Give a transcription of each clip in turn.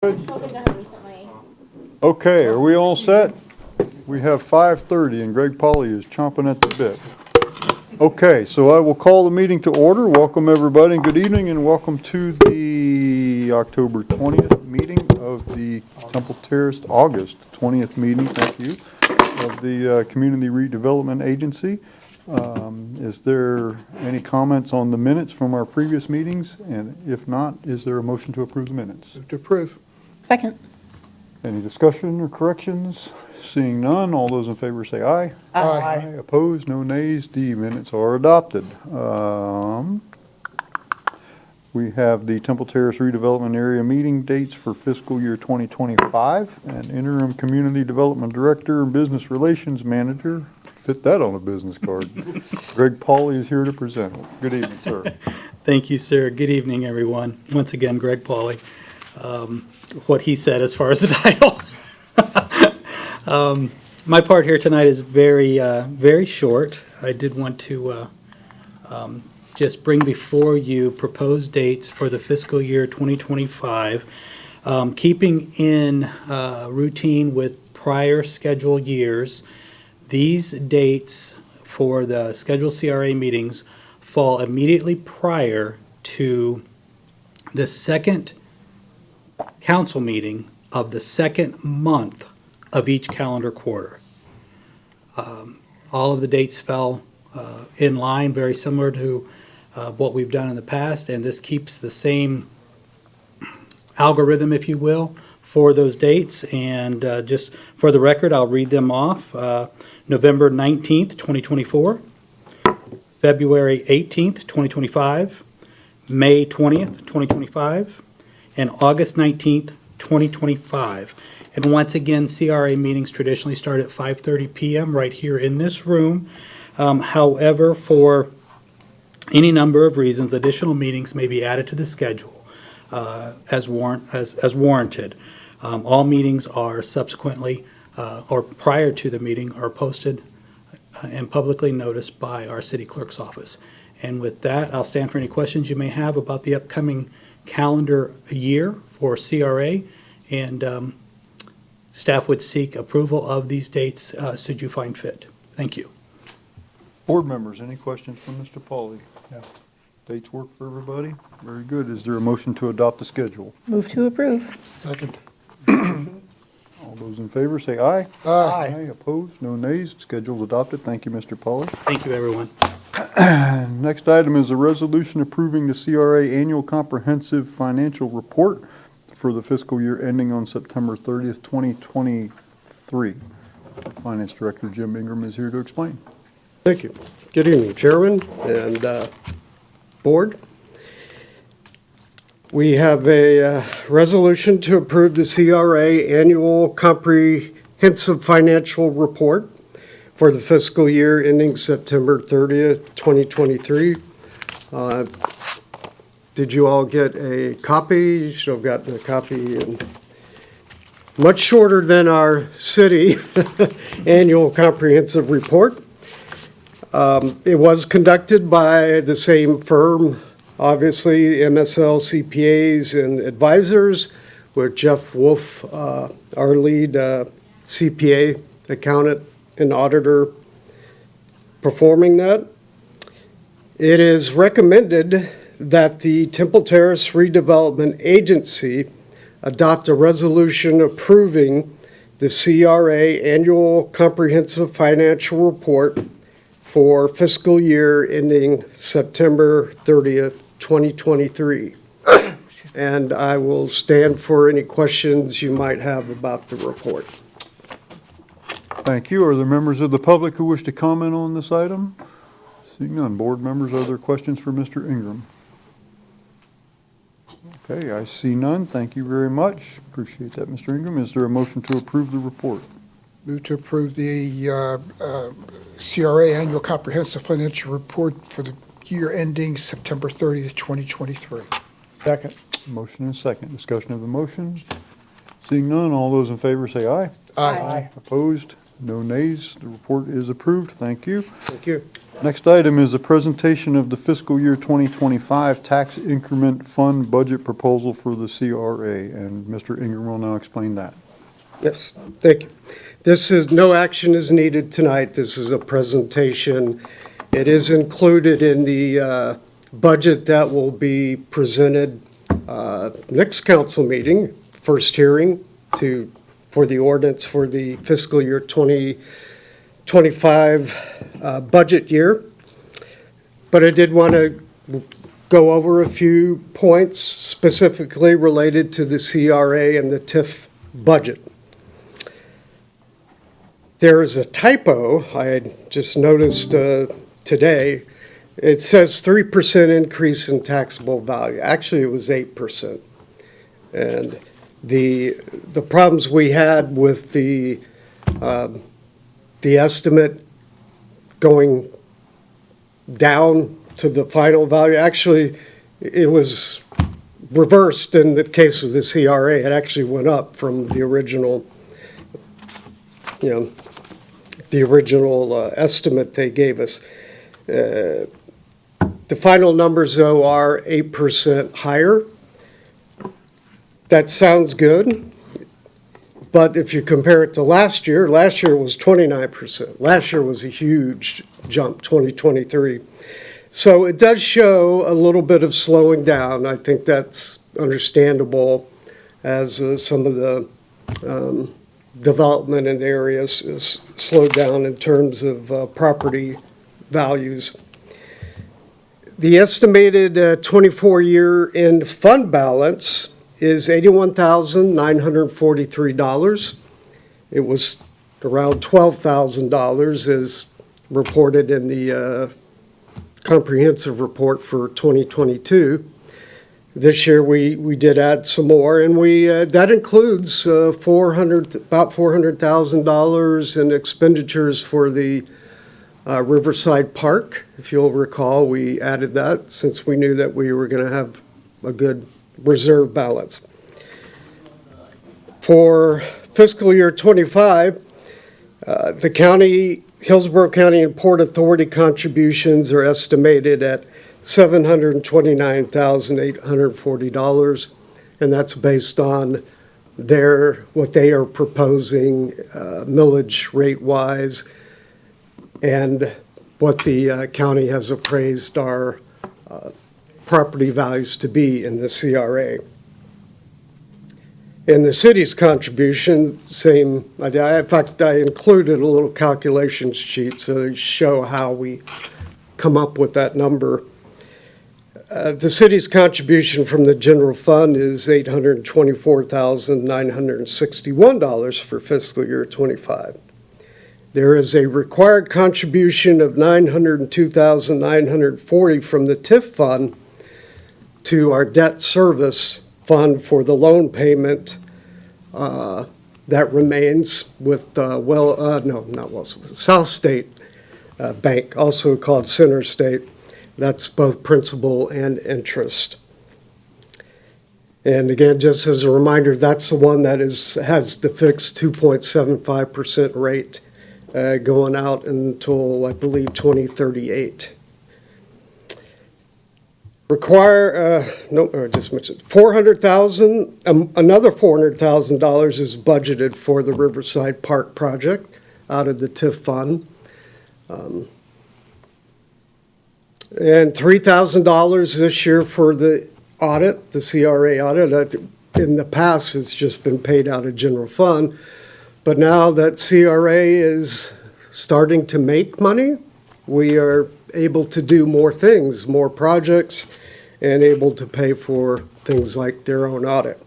Okay, are we all set? We have 5:30 and Greg Polly is chomping at the bit. Okay, so I will call the meeting to order. Welcome everybody and good evening and welcome to the October 20th meeting of the Temple Terrace, August 20th meeting, thank you, of the Community Redevelopment Agency. Is there any comments on the minutes from our previous meetings? And if not, is there a motion to approve the minutes? Move to approve. Second. Any discussion or corrections? Seeing none, all those in favor say aye. Aye. Opposed, no nays. The minutes are adopted. We have the Temple Terrace redevelopment area meeting dates for fiscal year 2025 and interim community development director and business relations manager. Fit that on a business card. Greg Polly is here to present. Good evening, sir. Thank you, sir. Good evening, everyone. Once again, Greg Polly. What he said as far as the title. My part here tonight is very short. I did want to just bring before you proposed dates for the fiscal year 2025, keeping in routine with prior scheduled years. These dates for the scheduled CRA meetings fall immediately prior to the second council meeting of the second month of each calendar quarter. All of the dates fell in line, very similar to what we've done in the past, and this keeps the same algorithm, if you will, for those dates. And just for the record, I'll read them off. November 19th, 2024, February 18th, 2025, May 20th, 2025, and August 19th, 2025. And once again, CRA meetings traditionally start at 5:30 p.m. right here in this room. However, for any number of reasons, additional meetings may be added to the schedule as warranted. All meetings are subsequently or prior to the meeting are posted and publicly noticed by our city clerk's office. And with that, I'll stand for any questions you may have about the upcoming calendar year for CRA, and staff would seek approval of these dates should you find fit. Thank you. Board members, any questions from Mr. Pauly? Yeah. Dates work for everybody? Very good. Is there a motion to adopt the schedule? Move to approve. Second. All those in favor say aye. Aye. Opposed? No nays. Schedule adopted. Thank you, Mr. Pauly. Thank you, everyone. Next item is a resolution approving the CRA Annual Comprehensive Financial Report for the fiscal year ending on September 30th, 2023. Finance Director Jim Ingram is here to explain. Thank you. Good evening, Chairman and Board. We have a resolution to approve the CRA Annual Comprehensive Financial Report for the fiscal year ending September 30th, 2023. Did you all get a copy? You should have gotten a copy. And much shorter than our city annual comprehensive report. It was conducted by the same firm, obviously, MSL CPAs and advisors, with Jeff Wolf, our lead CPA accountant and auditor, performing that. It is recommended that the Temple Terrace Redevelopment Agency adopt a resolution approving the CRA Annual Comprehensive Financial Report for fiscal year ending September 30th, 2023. And I will stand for any questions you might have about the report. Thank you. Are there members of the public who wish to comment on this item? Seeing none. Board members, are there questions for Mr. Ingram? Okay, I see none. Thank you very much. Appreciate that, Mr. Ingram. Is there a motion to approve the report? Move to approve the CRA Annual Comprehensive Financial Report for the year ending September 30th, 2023. Second. Motion and second. Discussion of the motion. Seeing none, all those in favor say aye. Aye. Opposed? No nays. The report is approved. Thank you. Thank you. Next item is a presentation of the fiscal year 2025 tax increment fund budget proposal for the CRA, and Mr. Ingram will now explain that. Yes, thank you. No action is needed tonight. This is a presentation. It is included in the budget that will be presented next council meeting, first hearing for the ordinance for the fiscal year 2025 budget year. But I did want to go over a few points specifically related to the CRA and the TIF budget. There is a typo I had just noticed today. It says 3% increase in taxable value. Actually, it was 8%. And the problems we had with the estimate going down to the final value, actually, it was reversed in the case of the CRA. It actually went up from the original, estimate they gave us. The final numbers, though, are 8% higher. That sounds good, but if you compare it to last year was 29%. Last year was a huge jump, 2023. So it does show a little bit of slowing down. I think that's understandable as some of the development in the areas is slowed down in terms of property values. The estimated 24-year end fund balance is $81,943. It was around $12,000 as reported in the comprehensive report for 2022. This year we did add some more, and that includes about $400,000 in expenditures for the Riverside Park. If you'll recall, we added that since we knew that we were going to have a good reserve balance. For fiscal year 25, the county, Hillsborough County and Port Authority contributions are estimated at $729,840, and that's based on what they are proposing millage rate-wise and what the county has appraised our property values to be in the CRA. And the city's contribution, same. In fact, I included a little calculation sheet to show how we come up with that number. The city's contribution from the general fund is $824,961 for fiscal year 25. There is a required contribution of $902,940 from the TIF fund to our debt service fund for the loan payment that remains with South State Bank, also called Center State. That's both principal and interest. And again, just as a reminder, that's the one that has the fixed 2.75% rate going out until, I believe, 2038. Just mentioned $400,000. Another $400,000 is budgeted for the Riverside Park project out of the TIF fund, and $3,000 this year for the audit, the CRA audit. In the past, it's just been paid out of general fund, but now that CRA is starting to make money, we are able to do more things, more projects, and able to pay for things like their own audit.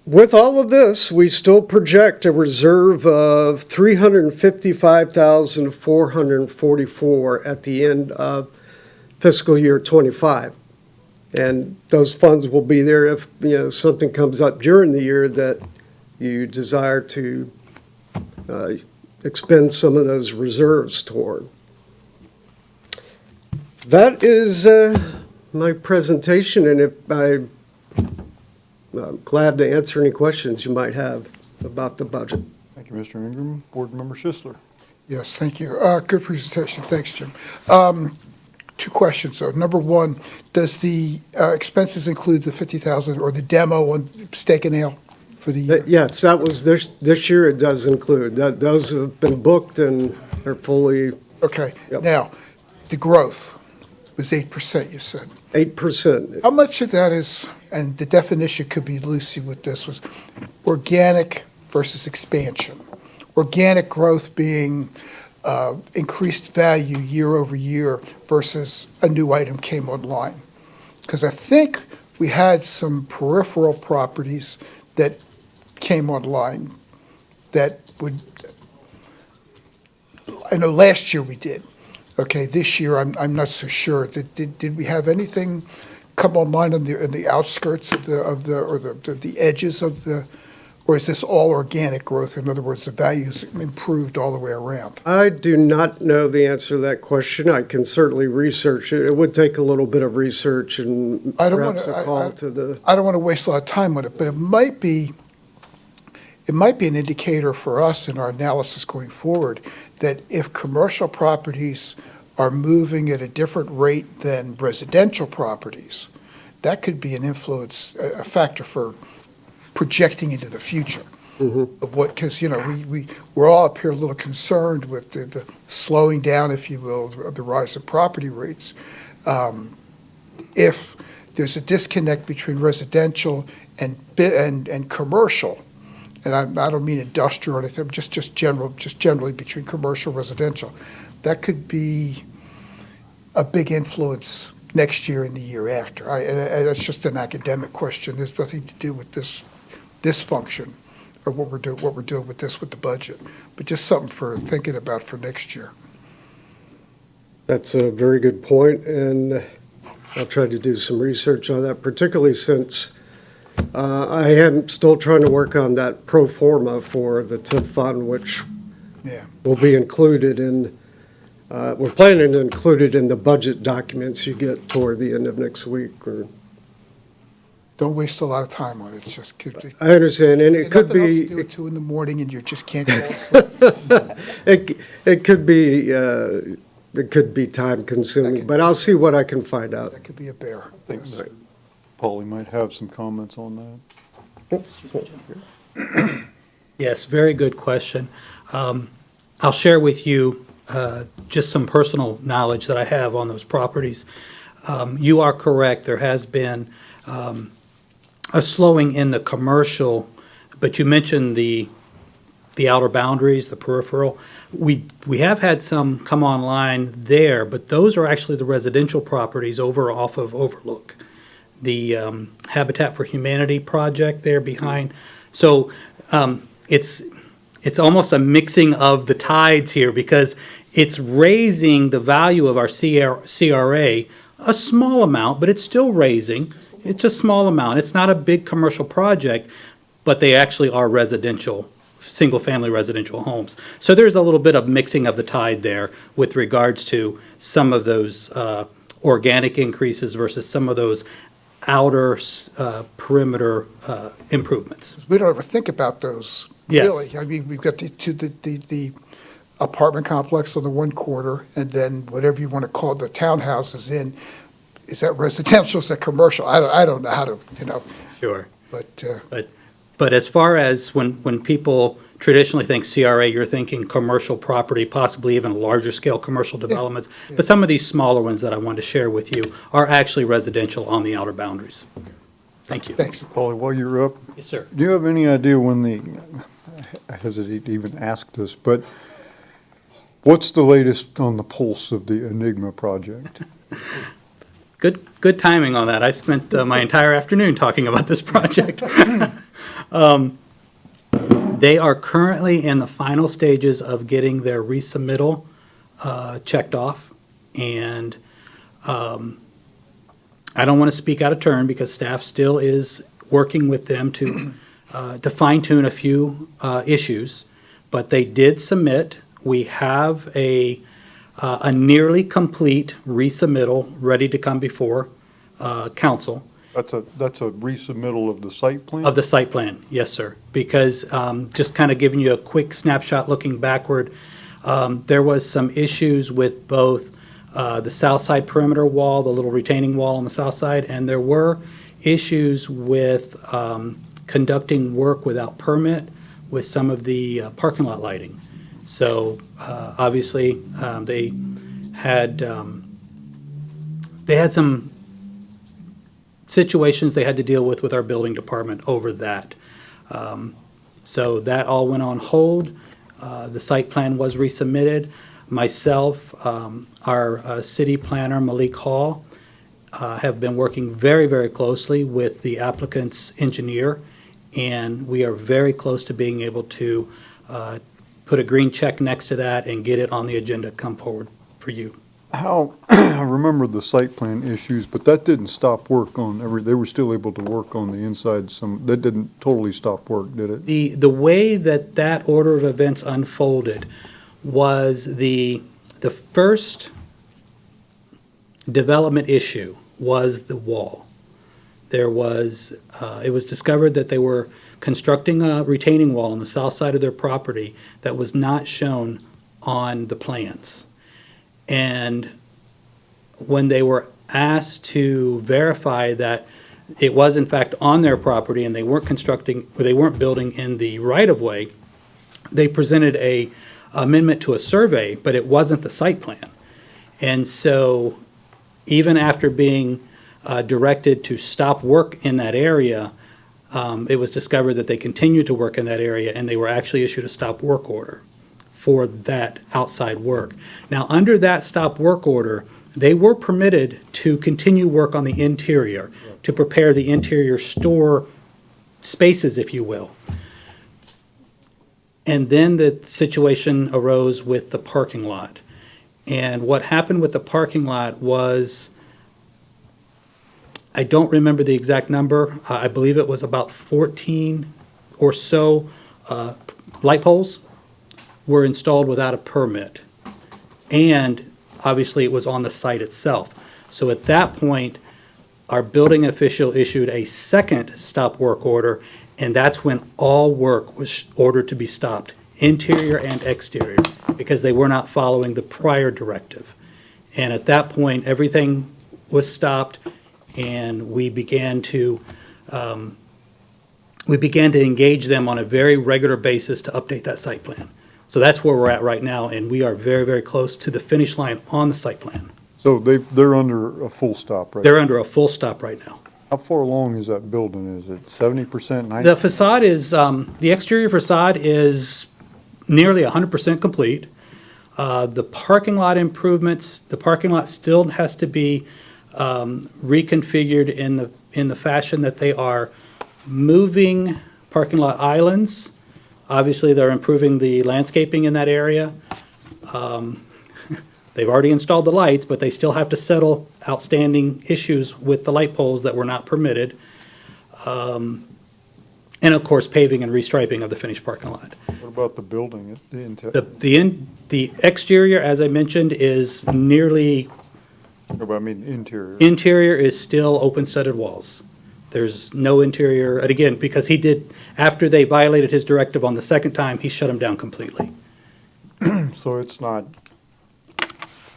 With all of this, we still project a reserve of $355,444 at the end of fiscal year 25. And those funds will be there if something comes up during the year that you desire to expend some of those reserves toward. That is my presentation, and I'm glad to answer any questions you might have about the budget. Thank you, Mr. Ingram. Board Member Schisler. Yes, thank you. Good presentation. Thanks, Jim. Two questions, though. Number one, does the expenses include the 50,000 or the demo on Steak and Ale for the year? Yes, that was this year it does include. Those have been booked and they're fully Okay. Yep. Now, the growth was 8%, you said. 8%. How much of that is, and the definition could be loosey with this, was organic versus expansion? Organic growth being increased value year over year versus a new item came online. Because I think we had some peripheral properties that came online that would, I know last year we did. Okay, this year I'm not so sure. Did we have anything come online on the outskirts of the edges of the, or is this all organic growth? In other words, the value's improved all the way around. I do not know the answer to that question. I can certainly research it. It would take a little bit of research and I don't perhaps wanna- a call to the, I don't want to waste a lot of time on it, but it might be an indicator for us in our analysis going forward that if commercial properties are moving at a different rate than residential properties, that could be an influence, a factor for projecting into the future of what, because, we're all up here a little concerned with the slowing down, if you will, of the rise of property rates. If there's a disconnect between residential and commercial, and I don't mean industrial or anything, just generally between commercial and residential, that could be a big influence next year and the year after. And that's just an academic question. There's nothing to do with this function or what we're doing with the budget, but just something for thinking about for next year. that's a very good point, and I'll try to do some research on that, particularly since I am still trying to work on that pro forma for the TIF fund, which Yeah. will be included in, we're planning to include it in the budget documents you get toward the end of next week. Or Don't waste a lot of time on it. It's just could be. I understand, and it could Nothing else to be, do at 2 a.m. and you just can't fall asleep. it could be time consuming, but I'll see what I can find out. That could be a bear. I think Yes. Mr. Pauly might have some comments on that. Yes, very good question. I'll share with you just some personal knowledge that I have on those properties. You are correct, there has been a slowing in the commercial, but you mentioned the outer boundaries, the peripheral. We have had some come online there, but those are actually the residential properties over off of Overlook. The Habitat for Humanity project there behind. So it's almost a mixing of the tides here because it's raising the value of our CRA a small amount, but it's still raising. It's a small amount. It's not a big commercial project, but they actually are residential, single-family residential homes. So there's a little bit of mixing of the tide there with regards to some of those organic increases versus some of those outer perimeter improvements. We don't ever think about those, Yes. really. I mean, we've got the apartment complex on the one quarter, and then whatever you want to call the townhouses in. Is that residential, is that commercial? I don't know how to, Sure. but But as far as when people traditionally think CRA, you're thinking commercial property, possibly even larger scale commercial developments. yeah. But some of these smaller ones that I wanted to share with you are actually residential on the outer boundaries. Thank you. thanks. Pauly, while you're up, Yes, sir. do you have any idea when I hesitate to even ask this, but what's the latest on the pulse of the Enigma project? Good timing on that. I spent my entire afternoon talking about this project. They are currently in the final stages of getting their resubmittal checked off. And I don't want to speak out of turn because staff still is working with them to fine tune a few issues. But they did submit. We have a nearly complete resubmittal ready to come before council. That's a resubmittal of the site plan? Of the site plan, yes, sir. Because, just kind of giving you a quick snapshot looking backward, there was some issues with both the south side perimeter wall, the little retaining wall on the south side, and there were issues with conducting work without permit with some of the parking lot lighting. So, obviously, they had some situations they had to deal with our building department over that. So that all went on hold. The site plan was resubmitted. Myself, our city planner, Malik Hall, have been working very, very closely with the applicant's engineer, and we are very close to being able to put a green check next to that and get it on the agenda to come forward for you. How, I remember the site plan issues, but that didn't stop work on they were still able to work on the inside that didn't totally stop work, did it? The way that order of events unfolded was the first development issue was the wall. There was, it was discovered that they were constructing a retaining wall on the south side of their property that was not shown on the plans. And when they were asked to verify that it was in fact on their property and they weren't building in the right-of-way, they presented a amendment to a survey, but it wasn't the site plan. And so even after being directed to stop work in that area, it was discovered that they continued to work in that area and they were actually issued a stop work order for that outside work. Now, under that stop work order, they were permitted to continue work on the interior, to prepare the interior store spaces, if you will. And then the situation arose with the parking lot. And what happened with the parking lot was, I don't remember the exact number, I believe it was about 14 or so light poles were installed without a permit. And obviously it was on the site itself. So at that point, our building official issued a second stop work order, and that's when all work was ordered to be stopped, interior and exterior, because they were not following the prior directive. And at that point, everything was stopped, and we began to engage them on a very regular basis to update that site plan. So that's where we're at right now, and we are very, very close to the finish line on the site plan. So they're under a full stop, right? They're under a full stop right now. How far along is that building? Is it 70%, 90%? The facade is, the exterior facade is nearly 100% complete. The parking lot improvements, the parking lot still has to be reconfigured in the fashion that they are moving parking lot islands. Obviously, they're improving the landscaping in that area. They've already installed the lights, but they still have to settle outstanding issues with the light poles that were not permitted. And of course, paving and restriping of the finished parking lot. What about the building? The exterior, as I mentioned, is nearly, Interior. interior is still open-studded walls. There's no interior, and again, because he did, after they violated his directive on the second time, he shut them down completely. So it's not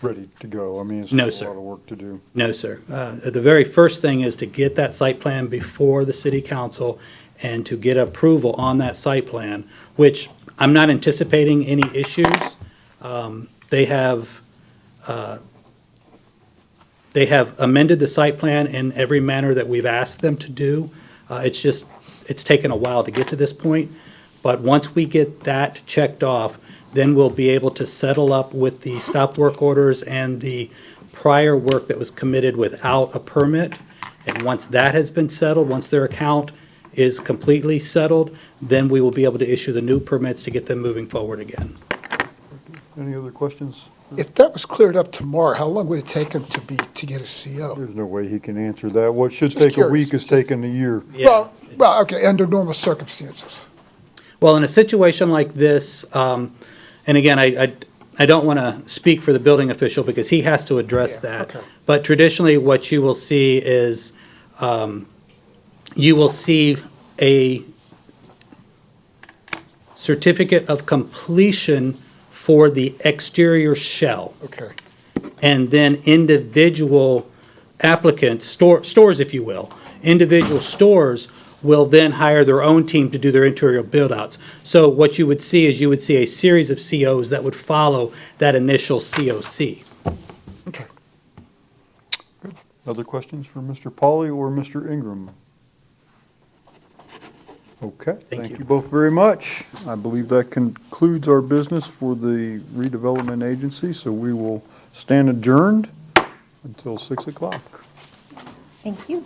ready to go? It's No, still sir. a lot of work to do. No, sir. The very first thing is to get that site plan before the city council and to get approval on that site plan, which I'm not anticipating any issues. They have amended the site plan in every manner that we've asked them to do. It's taken a while to get to this point, but once we get that checked off, then we'll be able to settle up with the stop work orders and the prior work that was committed without a permit. And once that has been settled, once their account is completely settled, then we will be able to issue the new permits to get them moving forward again. Any other questions? If that was cleared up tomorrow, how long would it take him to get a CO? There's no way he can answer that. What should Just take a curious. week is taking a year. Yeah. Well, okay, under normal circumstances. Well, in a situation like this, and again, I don't want to speak for the building official because he has to address Yeah, that. okay. But traditionally, what you will see is you will see a certificate of completion for the exterior shell. Okay, And then individual applicants, stores, if you will, individual stores will then hire their own team to do their interior build-outs. So what you would see is you would see a series of COs that would follow that initial COC. okay. Other questions for Mr. Pauly or Mr. Ingram? Okay, thank you. you both very much. I believe that concludes our business for the redevelopment agency, so we will stand adjourned until 6 o'clock. Thank you.